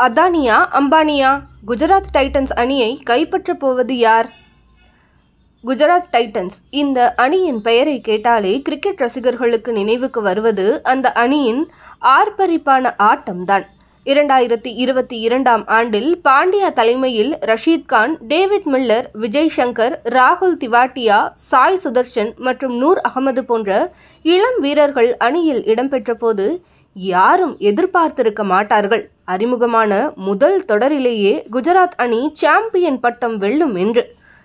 அதானியா அம்பானியா? Gujarat Titans அணியை கைப்பற்றப் போவது யார்? குஜராத் டைட்டன்ஸ் இந்த அணியின் பெயரை கேட்டாலே கிரிக்கெட் ரசிகர்களுக்கு நினைவுக்கு வருவது அந்த அணியின் ஆர்ப்பரிப்பான ஆட்டம்தான். 2022ஆம் ஆண்டில் பாண்டியா தலைமையில் ரஷீத் கான், டேவிட் மில்லர், விஜய் சங்கர், ராகுல் திவாட்டியா, சாய் சுதர்ஷன் மற்றும் நூர் அகமது போன்ற இளம் வீரர்கள் அணியில் இடம்பெற்ற போது யாரும் எதிர்பார்த்திருக்க மாட்டார்கள் அறிமுகமான முதல் தொடரிலேயே குஜராத் அணி சாம்பியன் பட்டம் வெல்லும் என்று.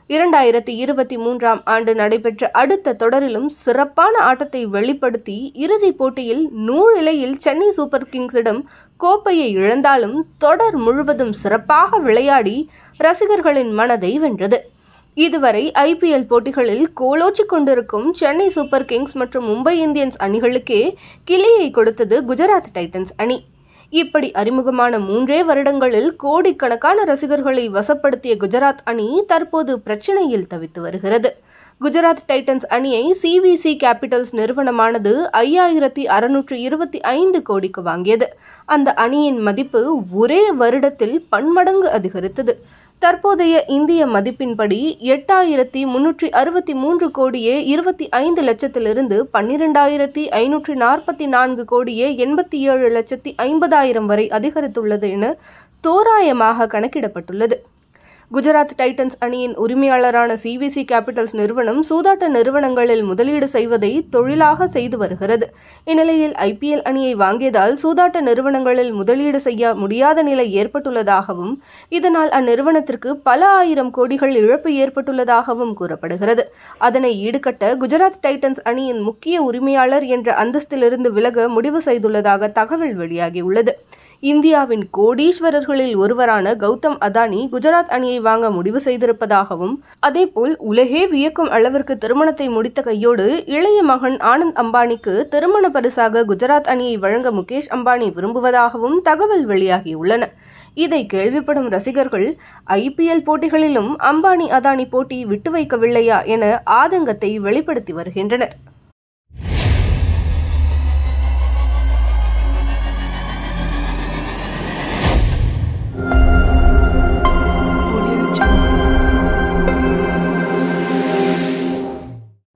2023ஆம் ஆண்டு நடைபெற்ற அடுத்த தொடரிலும் சிறப்பான ஆட்டத்தை வெளிப்படுத்தி இறுதிப் போட்டியில் நூலிலையில் சென்னை சூப்பர் கிங்ஸிடம் கோப்பையை இழந்தாலும் தொடர் முழுவதும் சிறப்பாக விளையாடி ரசிகர்களின் மனதை வென்றது. இதுவரை ஐபிஎல் போட்டிகளில் கோலோச்சிக் கொண்டிருக்கும் சென்னை சூப்பர் கிங்ஸ் மற்றும் மும்பை இந்தியன்ஸ் அணிகளுக்கே கிளியை கொடுத்தது குஜராத் டைட்டன்ஸ் அணி. இப்படி அறிமுகமான 3 வருடங்களில் கோடிக்கணக்கான ரசிகர்களை வசப்படுத்திய குஜராத் அணி தற்போது பிரச்சனையில் தவித்து வருகிறது. குஜராத் டைட்டன்ஸ் அணியை சிவிசி கேபிட்டல்ஸ் நிறுவனமானது 5625 கோடிக்கு வாங்கியது. அந்த அணியின் மதிப்பு ஒரே வருடத்தில் பன்மடங்கு அதிகரித்தது. தற்போதைய இந்திய மதிப்பின்படி 8363 கோடியே 25 லட்சத்திலிருந்து 12544 கோடியே 87,50,000 வரை அதிகரித்துள்ளது என தோராயமாக கணக்கிடப்பட்டுள்ளது. குஜராத் டைட்டன்ஸ் அணியின் உரிமையாளரான சிவிசி கேபிட்டல்ஸ் நிறுவனம் சூதாட்ட நிறுவனங்களில் முதலீடு செய்வதை தொழிலாக செய்து வருகிறது. இந்நிலையில் ஐபிஎல் அணியை வாங்கியதால் சூதாட்ட நிறுவனங்களில் முதலீடு செய்ய முடியாத நிலை ஏற்பட்டுள்ளதாகவும் இதனால் அந்நிறுவனத்திற்கு பல ஆயிரம் கோடிகள் இழப்பு ஏற்பட்டுள்ளதாகவும் கூறப்படுகிறது. அதனை ஈடுகட்ட குஜராத் டைட்டன்ஸ் அணியின் முக்கிய உரிமையாளர் என்ற அந்தஸ்திலிருந்து விலக முடிவு செய்துள்ளதாக தகவல் வெளியாகியுள்ளது. இந்தியாவின் கோடீஸ்வரர்களில் ஒருவரான கௌதம் அதானி குஜராத் அணியை வாங்க முடிவு செய்திருப்பதாகவும் அதேபோல் உலகே வியக்கும் அளவிற்கு திருமணத்தை முடித்த கையோடு இளைய மகன் ஆனந்த் அம்பானிக்கு திருமண பரிசாக குஜராத் அணியை வழங்க முகேஷ் அம்பானி விரும்புவதாகவும் தகவல் வெளியாகியுள்ளன. இதை கேள்விப்படும் ரசிகர்கள் ஐபிஎல் போட்டிகளிலும் அம்பானி அதானி போட்டி விட்டு வைக்கவில்லையா என ஆதங்கத்தை வெளிப்படுத்தி வருகின்றனர்.